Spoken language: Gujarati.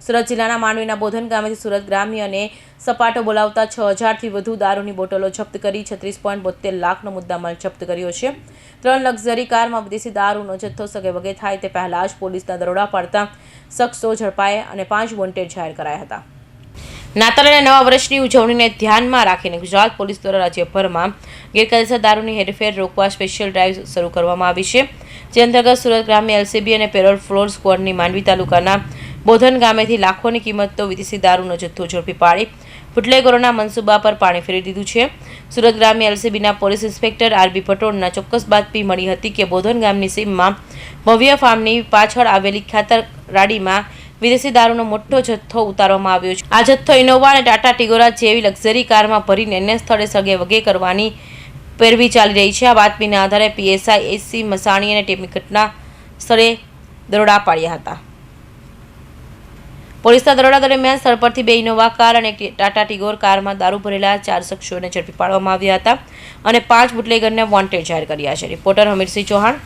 સુરત જિલ્લાના માંડવીના બોધન ગામેથી સુરત ગ્રામ્યને સપાટો બોલાવતા 6000થી વધુ દારૂની બોટલો જપ્ત કરી 36.72 લાખનો મુદ્દામાલ જપ્ત કર્યો છે। 3 લક્ઝરી કારમાં વિદેશી દારૂનો જથ્થો સગે-વગે થાય તે પહેલા જ પોલીસના દરોડા પાડતા શખ્સો ઝડપાયા અને 5 વોન્ટેડ જાહેર કરાયા હતા। નાતાલ અને નવા વર્ષની ઉજવણીને ધ્યાનમાં રાખીને ગુજરાત પોલીસ દ્વારા રાજ્યભરમાં ગેરકાયદેસર દારૂની હેરફેર રોકવા સ્પેશિયલ ડ્રાઇવ શરૂ કરવામાં આવી છે, જે અંતર્ગત સુરત ગ્રામ્ય એલસીબી અને પેરોલ ફ્લોર સ્ક્વોડની માંડવી તાલુકાના બોધન ગામેથી લાખોની કિંમતનો વિદેશી દારૂનો જથ્થો ઝડપી પાડી બુટલેગરોના મનસૂબા પર પાણી ફેરવી દીધું છે। સુરત ગ્રામ્ય એલસીબીના પોલીસ ઇન્સ્પેક્ટર આરબી પટોળના ચોક્કસ બાતમી મળી હતી કે બોધન ગામની સીમમાં ભવ્ય ફાર્મની પાછળ આવેલી ખાતર રાડીમાં વિદેશી દારૂનો મોટો જથ્થો ઉતારવામાં આવ્યો છે। આ જથ્થો ઇનોવા અને ટાટા ટિગોરા જેવી લક્ઝરી કારમાં ભરીને અન્ય સ્થળે સગે-વગે કરવાની પેરવી ચાલી રહી છે। આ બાતમીના આધારે પીએસઆઈ એસસી મસાણી અને ટીમની ઘટના સ્થળે દરોડા પાડ્યા હતા। પોલીસના દરોડા દરમિયાન સ્થળ પરથી 2 ઇનોવા કાર અને ટાટા ટિગોર કારમાં દારૂ ભરેલા 4 શખ્સોને ઝડપી પાડવામાં આવ્યા હતા અને 5 બુટલેગરને વોન્ટેડ જાહેર કર્યા છે। રિપોર્ટર હમીરસિંહ ચૌહાણ।